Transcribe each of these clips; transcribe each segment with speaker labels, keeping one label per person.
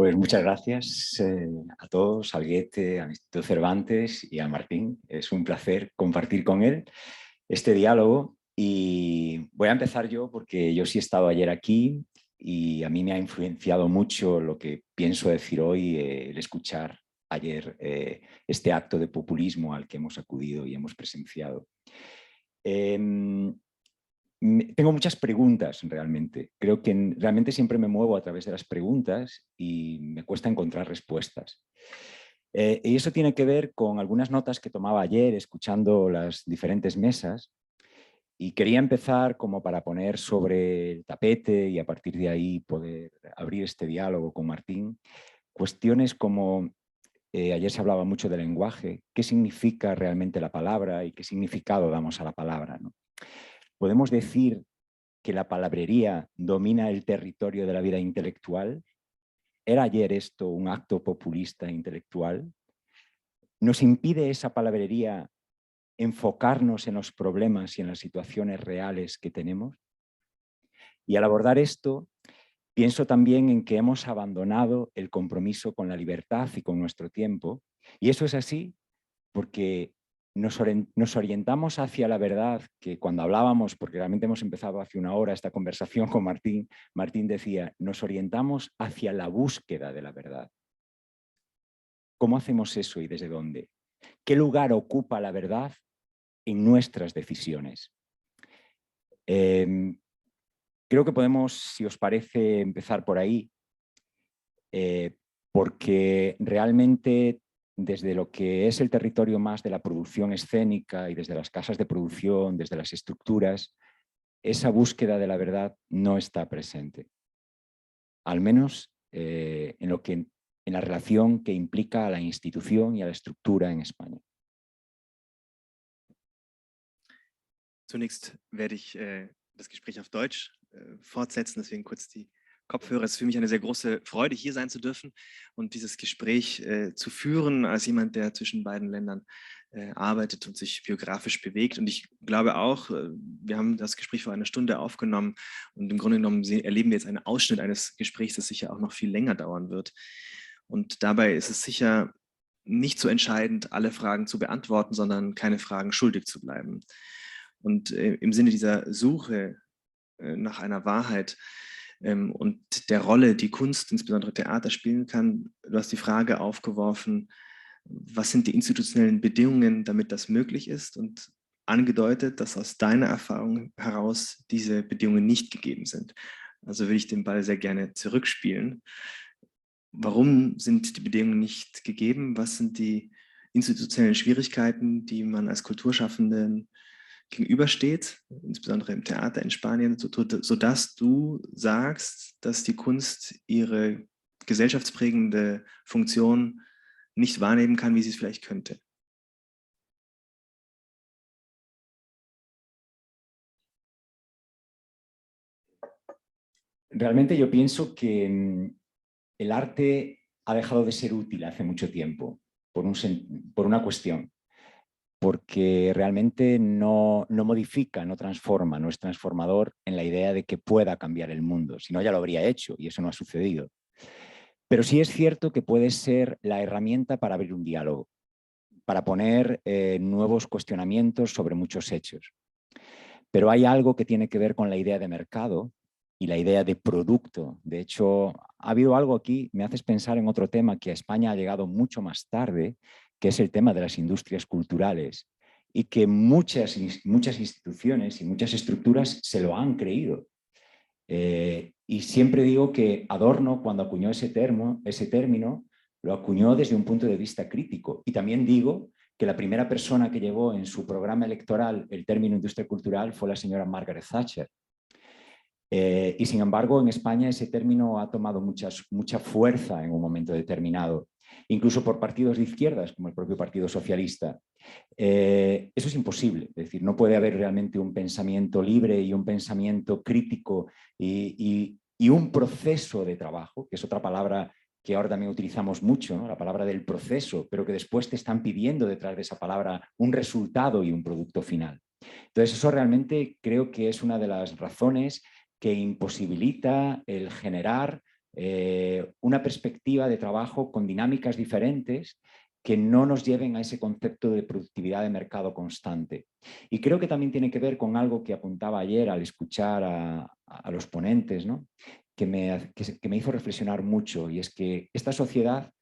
Speaker 1: Pues muchas gracias a todos, al Goethe, al Instituto Cervantes y a Martín. Es un placer compartir con él este diálogo y voy a empezar yo porque yo sí he estado ayer aquí y a mí me ha influenciado mucho lo que pienso decir hoy, el escuchar ayer este acto de populismo al que hemos acudido y hemos presenciado. Tengo muchas preguntas realmente. Creo que realmente siempre me muevo a través de las preguntas y me cuesta encontrar respuestas. Y eso tiene que ver con algunas notas que tomaba ayer escuchando las diferentes mesas y quería empezar como para poner sobre el tapete y a partir de ahí poder abrir este diálogo con Martín. Cuestiones como, ayer se hablaba mucho del lenguaje, qué significa realmente la palabra y qué significado damos a la palabra, ¿no? Podemos decir que la palabrería domina el territorio de la vida intelectual. ¿Era ayer esto un acto populista intelectual? ¿Nos impide esa palabrería enfocarnos en los problemas y en las situaciones reales que tenemos? Y al abordar esto, pienso también en que hemos abandonado el compromiso con la libertad y con nuestro tiempo. Y eso es así porque nos orientamos hacia la verdad, que cuando hablábamos, porque realmente hemos empezado hace una hora esta conversación con Martín, Martín decía, nos orientamos hacia la búsqueda de la verdad. ¿Cómo hacemos eso y desde dónde? ¿Qué lugar ocupa la verdad en nuestras decisiones? Creo que podemos, si os parece, empezar por ahí, porque realmente desde lo que es el territorio más de la producción escénica y desde las casas de producción, desde las estructuras, esa búsqueda de la verdad no está presente. Al menos en la relación que implica a la institución y a la estructura en España.
Speaker 2: Zunächst werde ich das Gespräch auf Deutsch fortsetzen, deswegen kurz die Kopfhörer. Es ist für mich eine sehr große Freude, hier sein zu dürfen und dieses Gespräch zu führen als jemand, der zwischen beiden Ländern arbeitet und sich biografisch bewegt. Und ich glaube auch, wir haben das Gespräch vor einer Stunde aufgenommen und im Grunde genommen erleben wir jetzt einen Ausschnitt eines Gesprächs, das sicher auch noch viel länger dauern wird. Und dabei ist es sicher nicht so entscheidend, alle Fragen zu beantworten, sondern keine Fragen schuldig zu bleiben. Und im Sinne dieser Suche nach einer Wahrheit und der Rolle, die Kunst, insbesondere Theater, spielen kann, du hast die Frage aufgeworfen, was sind die institutionellen Bedingungen, damit das möglich ist, und angedeutet, dass aus deiner Erfahrung heraus diese Bedingungen nicht gegeben sind. Also würde ich den Ball sehr gerne zurückspielen. Warum sind die Bedingungen nicht gegeben? Was sind die institutionellen Schwierigkeiten, die man als Kulturschaffenden gegenübersteht, insbesondere im Theater in Spanien, sodass du sagst, dass die Kunst ihre gesellschaftsprägende Funktion nicht wahrnehmen kann, wie sie es vielleicht könnte?
Speaker 1: Realmente yo pienso que el arte ha dejado de ser útil hace mucho tiempo por una cuestión. Porque realmente no modifica, no transforma, no es transformador en la idea de que pueda cambiar el mundo, si no ya lo habría hecho y eso no ha sucedido. Pero sí es cierto que puede ser la herramienta para abrir un diálogo, para poner nuevos cuestionamientos sobre muchos hechos. Pero hay algo que tiene que ver con la idea de mercado y la idea de producto. De hecho, ha habido algo aquí, me haces pensar en otro tema que a España ha llegado mucho más tarde, que es el tema de las industrias culturales y que muchas instituciones y muchas estructuras se lo han creído. Y siempre digo que Adorno, cuando acuñó ese término, lo acuñó desde un punto de vista crítico. Y también digo que la primera persona que llevó en su programa electoral el término industria cultural fue la señora Margaret Thatcher. Y sin embargo, en España ese término ha tomado mucha fuerza en un momento determinado, incluso por partidos de izquierdas, como el propio Partido Socialista. Eso es imposible, es decir, no puede haber realmente un pensamiento libre y un pensamiento crítico y un proceso de trabajo, que es otra palabra que ahora también utilizamos mucho, ¿no? La palabra del proceso, pero que después te están pidiendo detrás de esa palabra un resultado y un producto final. Entonces eso realmente creo que es una de las razones que imposibilita el generar una perspectiva de trabajo con dinámicas diferentes que no nos lleven a ese concepto de productividad de mercado constante. Y creo que también tiene que ver con algo que apuntaba ayer al escuchar a los ponentes, ¿no? que me hizo reflexionar mucho, y es que esta sociedad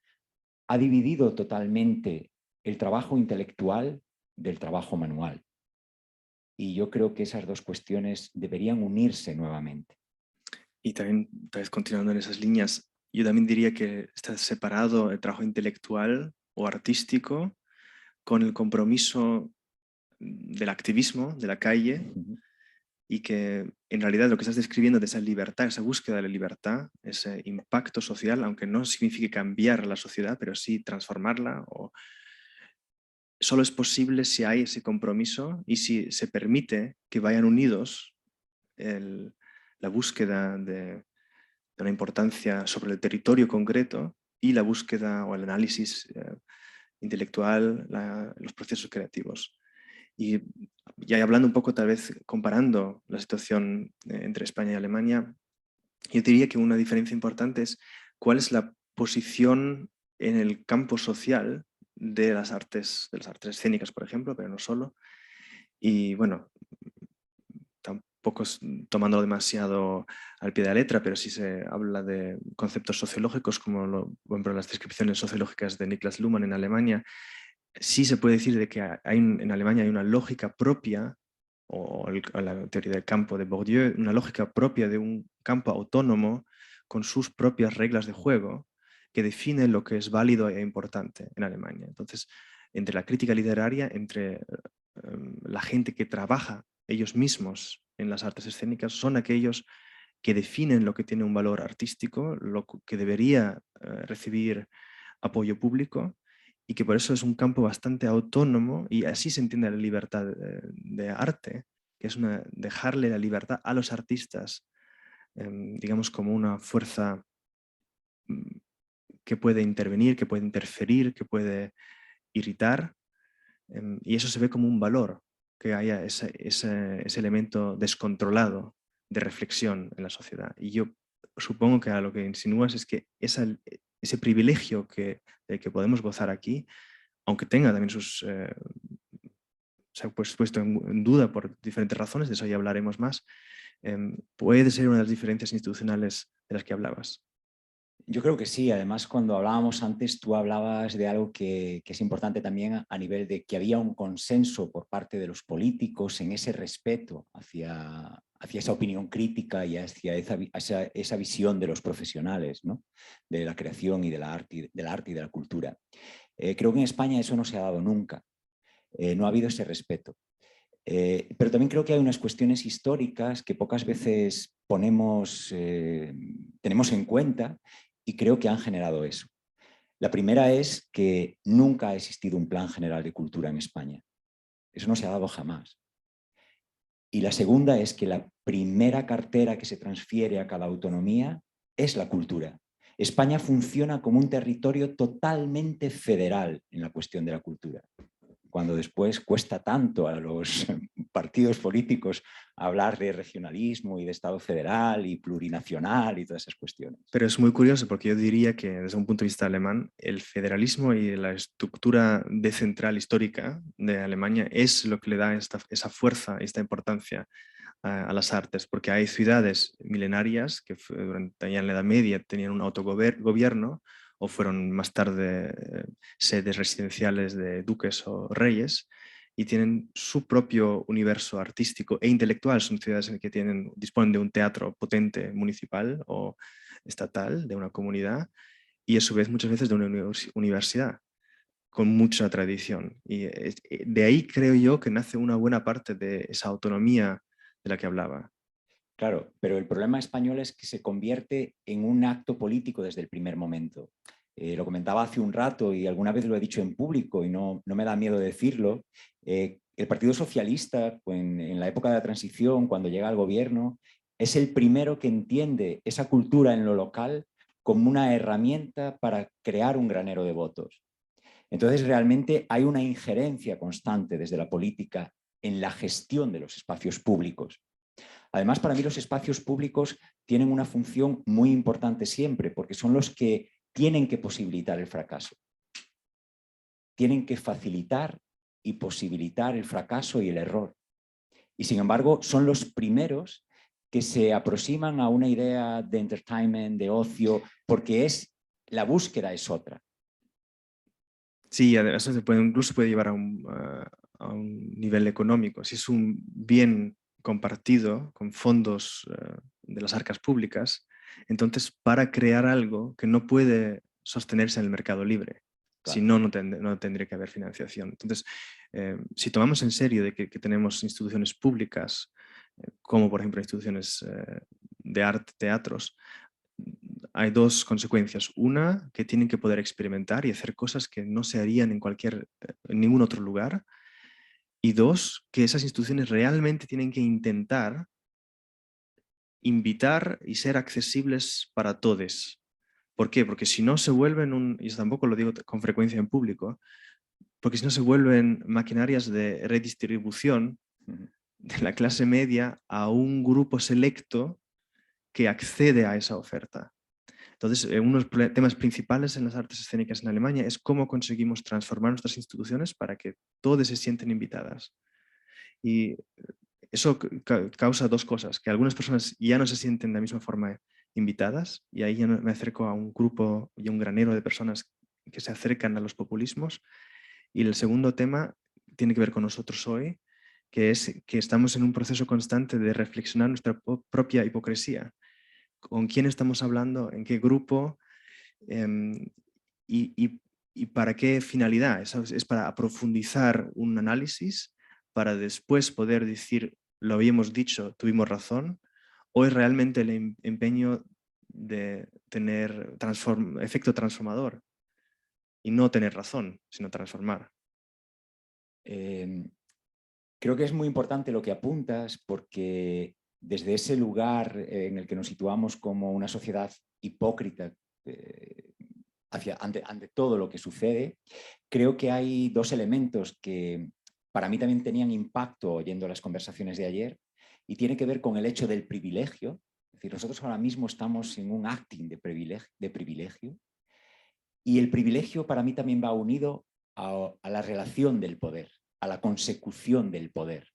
Speaker 1: ha dividido totalmente el trabajo intelectual del trabajo manual. Y yo creo que esas dos cuestiones deberían unirse nuevamente.
Speaker 2: Y también, tal vez continuando en esas líneas, yo también diría que está separado el trabajo intelectual o artístico con el compromiso del activismo, de la calle, y que en realidad lo que estás describiendo de esa libertad, esa búsqueda de la libertad, ese impacto social, aunque no signifique cambiar la sociedad, pero sí transformarla, solo es posible si hay ese compromiso y si se permite que vayan unidos la búsqueda de una importancia sobre el territorio concreto y la búsqueda o el análisis intelectual, los procesos creativos. Y ya hablando un poco, tal vez comparando la situación entre España y Alemania, yo diría que una diferencia importante es cuál es la posición en el campo social de las artes escénicas, por ejemplo, pero no solo. Y bueno, tampoco es tomándolo demasiado al pie de la letra, pero sí se habla de conceptos sociológicos, como por ejemplo las descripciones sociológicas de Niklas Luhmann en Alemania. Sí se puede decir de que en Alemania hay una lógica propia, o la teoría del campo de Bourdieu, una lógica propia de un campo autónomo con sus propias reglas de juego que define lo que es válido e importante en Alemania. Entonces, entre la crítica literaria, entre la gente que trabaja ellos mismos en las artes escénicas, son aquellos que definen lo que tiene un valor artístico, lo que debería recibir apoyo público, y que por eso es un campo bastante autónomo, y así se entiende la libertad de arte, que es dejarle la libertad a los artistas, digamos como una fuerza mm, que puede intervenir, que puede interferir, que puede irritar, y eso se ve como un valor, que haya ese elemento descontrolado de reflexión en la sociedad. Y yo supongo que a lo que insinúas es que ese privilegio del que podemos gozar aquí, aunque tenga también se ha puesto en duda por diferentes razones, de eso ya hablaremos más, puede ser una de las diferencias institucionales de las que hablabas.
Speaker 1: Yo creo que sí. Además, cuando hablábamos antes, tú hablabas de algo que es importante también a nivel de que había un consenso por parte de los políticos en ese respeto hacia esa opinión crítica y hacia esa visión de los profesionales, ¿no? De la creación y de la arte y de la cultura. Creo que en España eso no se ha dado nunca. No ha habido ese respeto. Pero también creo que hay unas cuestiones históricas que pocas veces tenemos en cuenta, y creo que han generado eso. La primera es que nunca ha existido un plan general de cultura en España. Eso no se ha dado jamás. Y la segunda es que la primera cartera que se transfiere a cada autonomía es la cultura. España funciona como un territorio totalmente federal en la cuestión de la cultura, cuando después cuesta tanto a los partidos políticos hablar de regionalismo y de Estado federal y plurinacional y todas esas cuestiones.
Speaker 2: Pero es muy curioso porque yo diría que desde un punto de vista alemán, el federalismo y la estructura decentral histórica de Alemania es lo que le da esa fuerza, esta importancia a las artes, porque hay ciudades milenarias que durante ya en la Edad Media tenían un autogobierno o fueron más tarde sedes residenciales de duques o reyes, y tienen su propio universo artístico e intelectual. Son ciudades en que disponen de un teatro potente municipal o estatal, de una comunidad, y a su vez muchas veces de una universidad con mucha tradición. Y de ahí creo yo que nace una buena parte de esa autonomía de la que hablaba.
Speaker 1: Claro, pero el problema español es que se convierte en un acto político desde el primer momento. Lo comentaba hace un rato y alguna vez lo he dicho en público y no me da miedo decirlo. El Partido Socialista, en la época de la transición, cuando llega al gobierno, es el primero que entiende esa cultura en lo local como una herramienta para crear un granero de votos. Entonces, realmente hay una injerencia constante desde la política en la gestión de los espacios públicos. Además, para mí los espacios públicos tienen una función muy importante siempre, porque son los que tienen que posibilitar el fracaso. Tienen que facilitar y posibilitar el fracaso y el error. Y sin embargo, son los primeros que se aproximan a una idea de entertainment, de ocio, porque la búsqueda es otra.
Speaker 2: Sí, eso incluso puede llevar a un nivel económico. Si es un bien compartido con fondos de las arcas públicas, entonces para crear algo que no puede sostenerse en el mercado libre,
Speaker 1: Claro.
Speaker 2: si no, no tendría que haber financiación. Entonces, si tomamos en serio de que tenemos instituciones públicas, como por ejemplo instituciones de arte, teatros, hay dos consecuencias. Una, que tienen que poder experimentar y hacer cosas que no se harían en ningún otro lugar. Y dos, que esas instituciones realmente tienen que intentar invitar y ser accesibles para todos. ¿Por qué? Porque si no se vuelven y tampoco lo digo con frecuencia en público, porque si no se vuelven maquinarias de redistribución de la clase media a un grupo selecto que accede a esa oferta. Entonces, uno de los temas principales en las artes escénicas en Alemania es cómo conseguimos transformar nuestras instituciones para que todos se sienten invitadas. Y eso causa dos cosas, que algunas personas ya no se sienten de la misma forma invitadas, y ahí ya me acerco a un grupo y un granero de personas que se acercan a los populismos. Y el segundo tema tiene que ver con nosotros hoy, que es que estamos en un proceso constante de reflexionar nuestra propia hipocresía. ¿Con quién estamos hablando? ¿En qué grupo? Y para qué finalidad. Es para profundizar un análisis, para después poder decir, lo habíamos dicho, tuvimos razón, o es realmente el empeño de tener efecto transformador y no tener razón, sino transformar.
Speaker 1: Creo que es muy importante lo que apuntas, porque desde ese lugar en el que nos situamos como una sociedad hipócrita ante todo lo que sucede, creo que hay dos elementos que para mí también tenían impacto oyendo las conversaciones de ayer, y tiene que ver con el hecho del privilegio. Es decir, nosotros ahora mismo estamos en un acting de privilegio, y el privilegio para mí también va unido a la relación del poder, a la consecución del poder.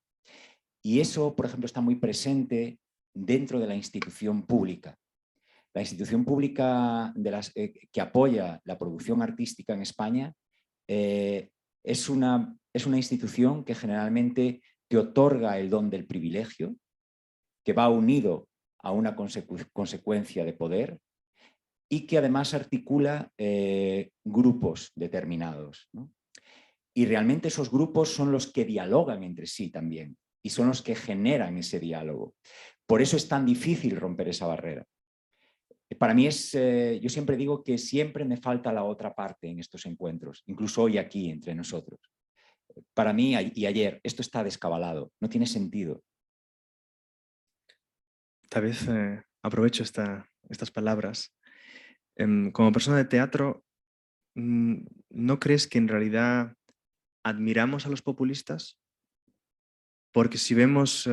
Speaker 1: Y eso, por ejemplo, está muy presente dentro de la institución pública. La institución pública que apoya la producción artística en España es una institución que generalmente te otorga el don del privilegio, que va unido a una consecuencia de poder, y que además articula grupos determinados, ¿no? Y realmente esos grupos son los que dialogan entre sí también, y son los que generan ese diálogo. Por eso es tan difícil romper esa barrera. Para mí yo siempre digo que siempre me falta la otra parte en estos encuentros, incluso hoy aquí entre nosotros. Para mí y ayer, esto está descabalado, no tiene sentido.
Speaker 2: Tal vez aprovecho estas palabras. Como persona de teatro, ¿no crees que en realidad admiramos a los populistas? Porque si vemos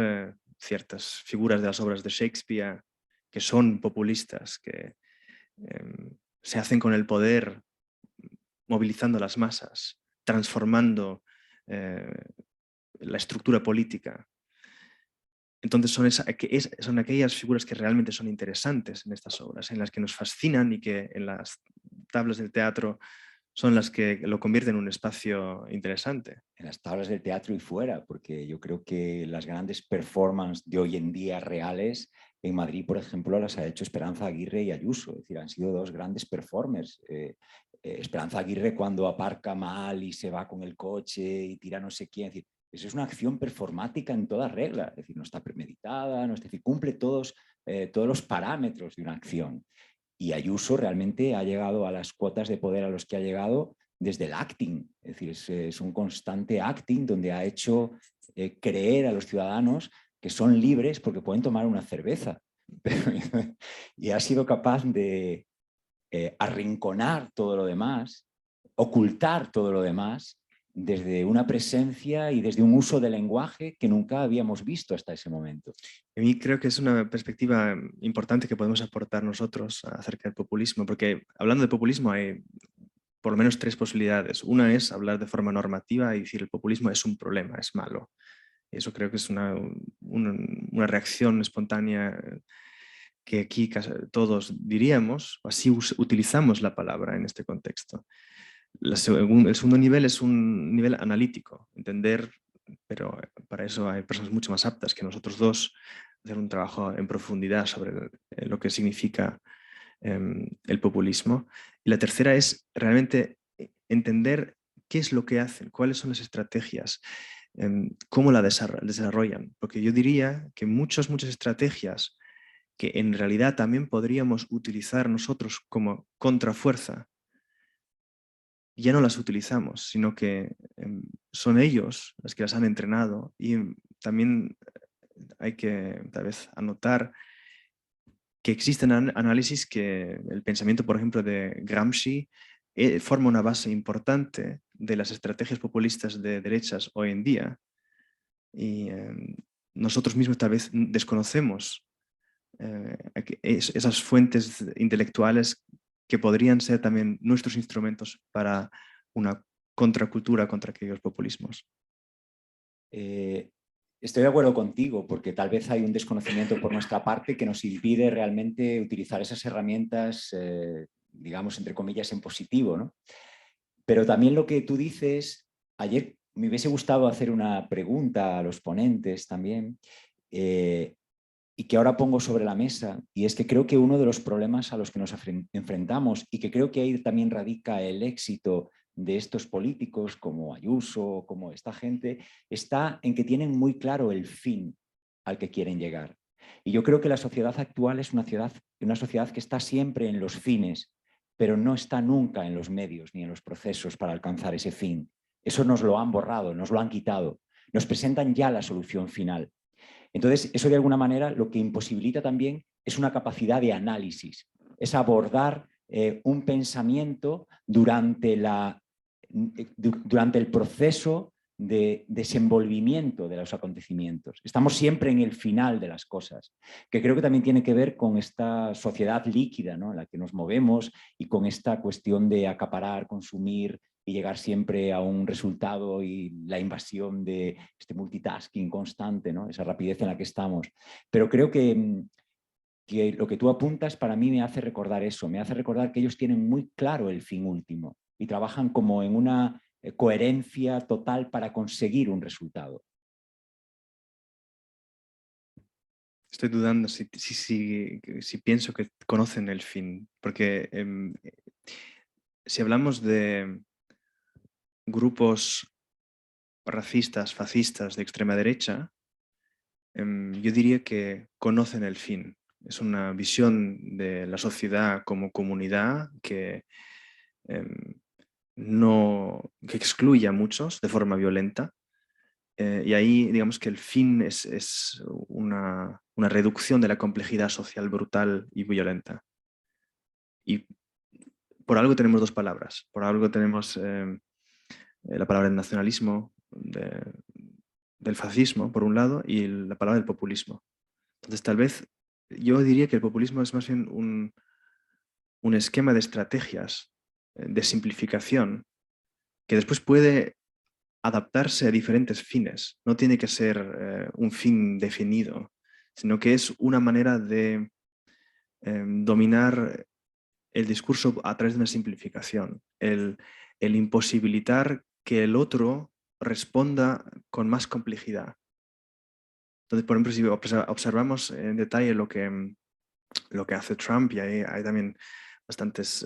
Speaker 2: ciertas figuras de las obras de Shakespeare que son populistas, que se hacen con el poder, movilizando las masas, transformando la estructura política, entonces son aquellas figuras que realmente son interesantes en estas obras, en las que nos fascinan y que en las tablas del teatro son las que lo convierten en un espacio interesante.
Speaker 1: En las tablas del teatro y fuera, porque yo creo que las grandes performances de hoy en día reales en Madrid, por ejemplo, las ha hecho Esperanza Aguirre y Ayuso. Es decir, han sido dos grandes performers. Esperanza Aguirre cuando aparca mal y se va con el coche y tira no sé quién. Es decir, eso es una acción performática en toda regla. Es decir, no está premeditada, no está, es decir, cumple todos los parámetros de una acción. Y Ayuso realmente ha llegado a las cuotas de poder a los que ha llegado desde el acting. Es decir, es un constante acting donde ha hecho creer a los ciudadanos que son libres porque pueden tomar una cerveza. Y ha sido capaz de arrinconar todo lo demás, ocultar todo lo demás, desde una presencia y desde un uso del lenguaje que nunca habíamos visto hasta ese momento.
Speaker 2: A mí creo que es una perspectiva importante que podemos aportar nosotros acerca del populismo, porque hablando de populismo hay por lo menos tres posibilidades. Una es hablar de forma normativa y decir el populismo es un problema, es malo. Eso creo que es una reacción espontánea que aquí todos diríamos, así utilizamos la palabra en este contexto. El segundo nivel es un nivel analítico, entender, pero para eso hay personas mucho más aptas que nosotros dos, hacer un trabajo en profundidad sobre lo que significa el populismo. Y la tercera es realmente entender qué es lo que hacen, cuáles son las estrategias, cómo la desarrollan. Porque yo diría que muchas estrategias que en realidad también podríamos utilizar nosotros como contrafuerza, ya no las utilizamos, sino que son ellos los que las han entrenado. Y también hay que tal vez anotar que existen análisis que el pensamiento, por ejemplo, de Gramsci forma una base importante de las estrategias populistas de derechas hoy en día. Y nosotros mismos tal vez desconocemos esas fuentes intelectuales que podrían ser también nuestros instrumentos para una contracultura contra aquellos populismos.
Speaker 1: Estoy de acuerdo contigo, porque tal vez hay un desconocimiento por nuestra parte que nos impide realmente utilizar esas herramientas, digamos, entre comillas, en positivo, ¿no? Pero también lo que tú dices, ayer me hubiese gustado hacer una pregunta a los ponentes también, y que ahora pongo sobre la mesa, y es que creo que uno de los problemas a los que nos enfrentamos, y que creo que ahí también radica el éxito de estos políticos como Ayuso, como esta gente, está en que tienen muy claro el fin al que quieren llegar. Y yo creo que la sociedad actual es una sociedad que está siempre en los fines, pero no está nunca en los medios ni en los procesos para alcanzar ese fin. Eso nos lo han borrado, nos lo han quitado. Nos presentan ya la solución final. Entonces, eso de alguna manera lo que imposibilita también es una capacidad de análisis, es abordar un pensamiento durante el proceso de desenvolvimiento de los acontecimientos. Estamos siempre en el final de las cosas, que creo que también tiene que ver con esta sociedad líquida, ¿no?, en la que nos movemos, y con esta cuestión de acaparar, consumir y llegar siempre a un resultado, y la invasión de este multitasking constante, ¿no?, esa rapidez en la que estamos. Pero creo que lo que tú apuntas para mí me hace recordar eso, me hace recordar que ellos tienen muy claro el fin último y trabajan como en una coherencia total para conseguir un resultado.
Speaker 2: Estoy dudando si pienso que conocen el fin, porque si hablamos de grupos racistas, fascistas de extrema derecha, yo diría que conocen el fin. Es una visión de la sociedad como comunidad que, que excluye a muchos de forma violenta. Y ahí digamos que el fin es una reducción de la complejidad social brutal y violenta. Y por algo tenemos dos palabras. Por algo tenemos la palabra del nacionalismo, del fascismo, por un lado, y la palabra del populismo. Entonces, tal vez yo diría que el populismo es más bien un esquema de estrategias de simplificación que después puede adaptarse a diferentes fines. No tiene que ser un fin definido, sino que es una manera de dominar el discurso a través de una simplificación, el imposibilitar que el otro responda con más complejidad. Entonces, por ejemplo, si observamos en detalle lo que hace Trump, y hay también bastantes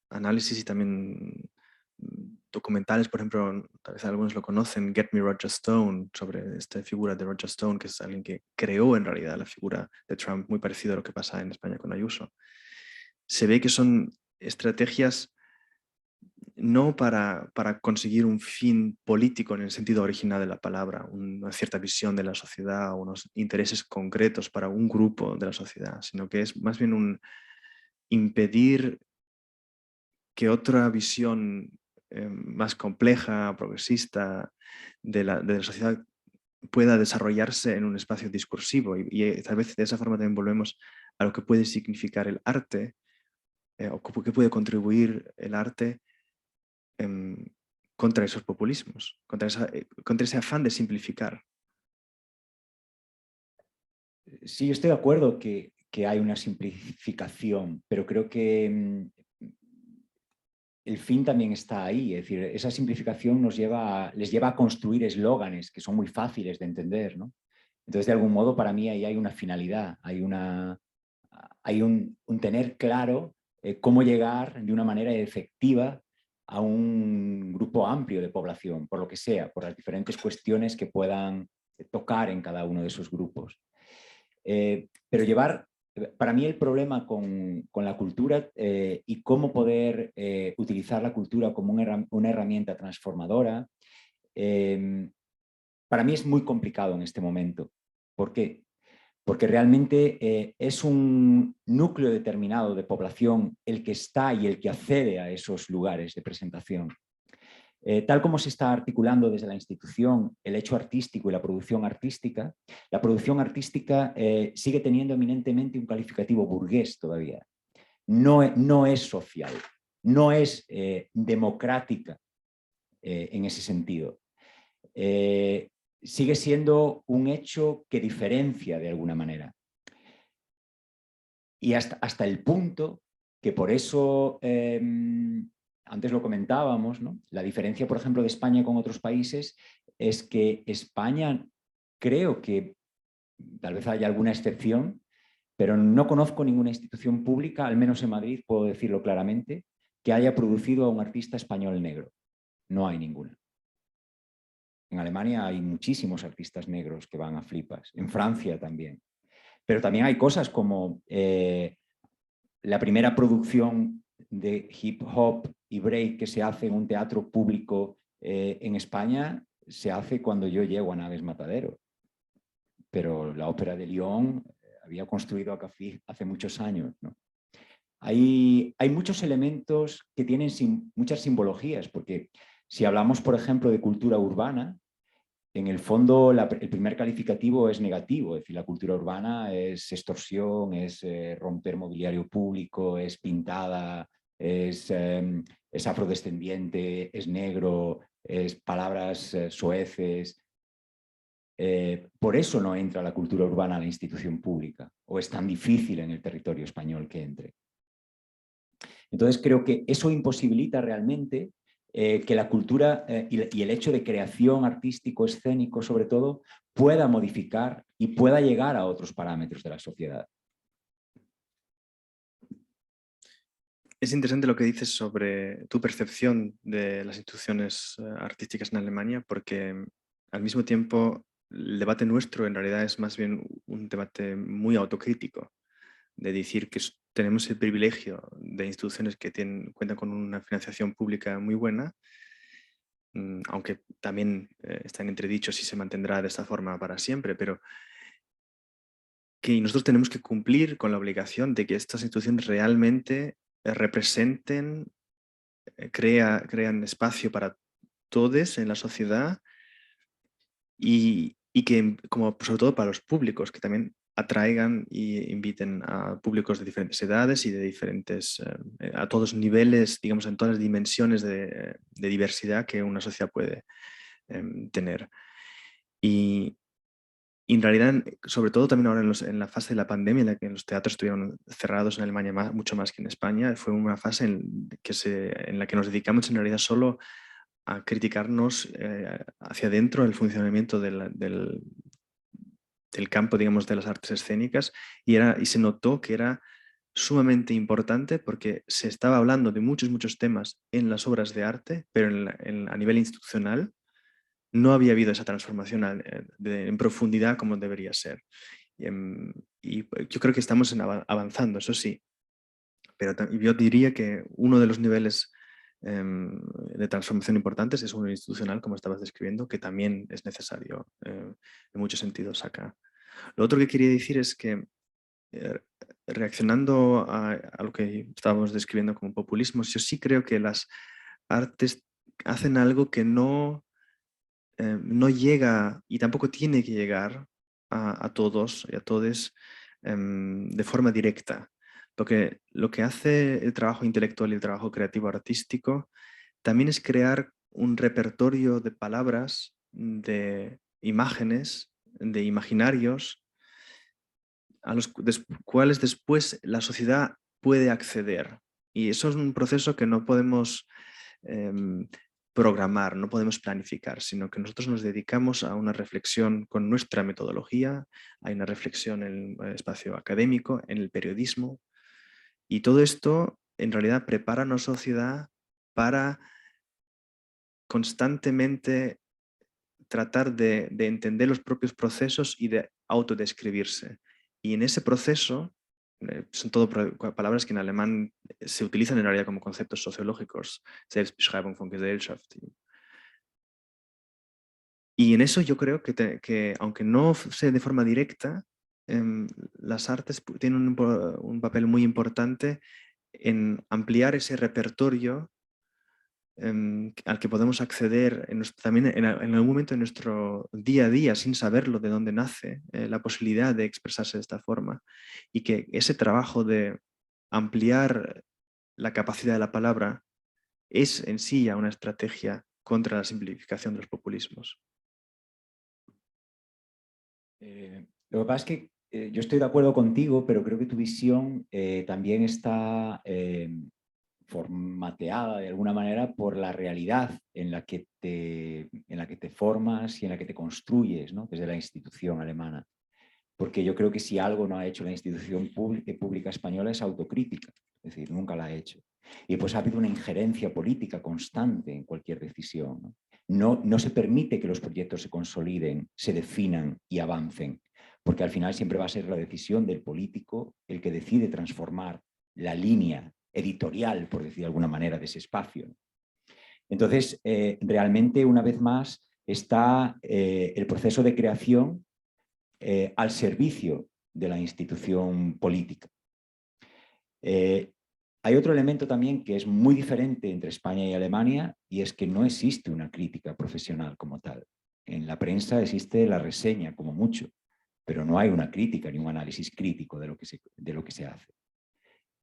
Speaker 2: análisis y también documentales, por ejemplo, tal vez algunos lo conocen, Get Me Roger Stone, sobre esta figura de Roger Stone, que es alguien que creó en realidad la figura de Trump, muy parecido a lo que pasa en España con Ayuso. Se ve que son estrategias no para conseguir un fin político en el sentido original de la palabra, una cierta visión de la sociedad, unos intereses concretos para un grupo de la sociedad, sino que es más bien un impedir que otra visión más compleja, progresista de la sociedad pueda desarrollarse en un espacio discursivo y tal vez de esa forma también volvemos a lo que puede significar el arte o qué puede contribuir el arte contra esos populismos, contra ese afán de simplificar.
Speaker 1: Sí, yo estoy de acuerdo que hay una simplificación, pero creo que el fin también está ahí. Es decir, esa simplificación les lleva a construir eslóganes que son muy fáciles de entender, ¿no? Entonces, de algún modo, para mí ahí hay una finalidad, hay un tener claro cómo llegar de una manera efectiva a un grupo amplio de población, por lo que sea, por las diferentes cuestiones que puedan tocar en cada uno de esos grupos. Pero para mí el problema con la cultura y cómo poder utilizar la cultura como una herramienta transformadora, para mí es muy complicado en este momento. ¿Por qué? Porque realmente es un núcleo determinado de población el que está y el que accede a esos lugares de presentación. Tal como se está articulando desde la institución el hecho artístico y la producción artística sigue teniendo eminentemente un calificativo burgués todavía. No es social, no es democrática en ese sentido. Sigue siendo un hecho que diferencia de alguna manera. Y hasta el punto que por eso, antes lo comentábamos, ¿no? La diferencia, por ejemplo, de España con otros países es que España, creo que tal vez haya alguna excepción, pero no conozco ninguna institución pública, al menos en Madrid puedo decirlo claramente, que haya producido a un artista español negro. No hay ninguna. En Alemania hay muchísimos artistas negros que van a flipas, en Francia también. Pero también hay cosas como la primera producción de hip hop y break que se hace en un teatro público en España se hace cuando yo llego a Naves Matadero. Pero la Ópera de Lyon había construido a Cafí hace muchos años, ¿no? Hay muchos elementos que tienen muchas simbologías, porque si hablamos, por ejemplo, de cultura urbana, en el fondo el primer calificativo es negativo, es decir, la cultura urbana es extorsión, es romper mobiliario público, es pintada, es afrodescendiente, es negro, es palabras soeces. Por eso no entra la cultura urbana a la institución pública, o es tan difícil en el territorio español que entre. Entonces creo que eso imposibilita realmente que la cultura y el hecho de creación artístico, escénico sobre todo, pueda modificar y pueda llegar a otros parámetros de la sociedad.
Speaker 2: Es interesante lo que dices sobre tu percepción de las instituciones artísticas en Alemania, porque al mismo tiempo el debate nuestro en realidad es más bien un debate muy autocrítico, de decir que tenemos el privilegio de instituciones que cuentan con una financiación pública muy buena, aunque también está en entredicho si se mantendrá de esta forma para siempre, pero que nosotros tenemos que cumplir con la obligación de que estas instituciones realmente representen, crean espacio para todos en la sociedad y que, como sobre todo para los públicos, que también atraigan y inviten a públicos de diferentes edades y de diferentes, a todos niveles, digamos, en todas las dimensiones de diversidad que una sociedad puede tener. Y en realidad, sobre todo también ahora en la fase de la pandemia, en la que los teatros estuvieron cerrados en Alemania mucho más que en España, fue una fase en la que nos dedicamos en realidad solo a criticarnos hacia adentro el funcionamiento del campo, digamos, de las artes escénicas y se notó que era sumamente importante porque se estaba hablando de muchos temas en las obras de arte, pero a nivel institucional no había habido esa transformación en profundidad como debería ser. Y yo creo que estamos avanzando, eso sí, pero yo diría que uno de los niveles de transformación importantes es uno institucional, como estabas describiendo, que también es necesario en muchos sentidos acá. Lo otro que quería decir es que reaccionando a lo que estábamos describiendo como populismo, yo sí creo que las artes hacen algo que no llega y tampoco tiene que llegar a todos y a todes de forma directa. Porque lo que hace el trabajo intelectual y el trabajo creativo artístico también es crear un repertorio de palabras, de imágenes, de imaginarios, a los cuales después la sociedad puede acceder. Y eso es un proceso que no podemos programar, no podemos planificar, sino que nosotros nos dedicamos a una reflexión con nuestra metodología, hay una reflexión en el espacio académico, en el periodismo, y todo esto en realidad prepara a una sociedad para constantemente tratar de entender los propios procesos y de autodescribirse. Y en ese proceso, son todo palabras que en alemán se utilizan en realidad como conceptos sociológicos, Selbstbeschreibung von Gesellschaft. Y en eso yo creo que aunque no sea de forma directa, las artes tienen un papel muy importante en ampliar ese repertorio al que podemos acceder también en algún momento en nuestro día a día sin saberlo de dónde nace la posibilidad de expresarse de esta forma, y que ese trabajo de ampliar la capacidad de la palabra es en sí ya una estrategia contra la simplificación de los populismos.
Speaker 1: Lo que pasa es que yo estoy de acuerdo contigo, pero creo que tu visión también está formateada de alguna manera por la realidad en la que te formas y en la que te construyes, ¿no? Desde la institución alemana. Porque yo creo que si algo no ha hecho la institución pública española es autocrítica, es decir, nunca la ha hecho. Y pues ha habido una injerencia política constante en cualquier decisión, ¿no? No se permite que los proyectos se consoliden, se definan y avancen, porque al final siempre va a ser la decisión del político el que decide transformar la línea editorial, por decir de alguna manera, de ese espacio. Entonces, realmente, una vez más, está el proceso de creación al servicio de la institución política. Hay otro elemento también que es muy diferente entre España y Alemania, y es que no existe una crítica profesional como tal. En la prensa existe la reseña como mucho, pero no hay una crítica ni un análisis crítico de lo que se hace.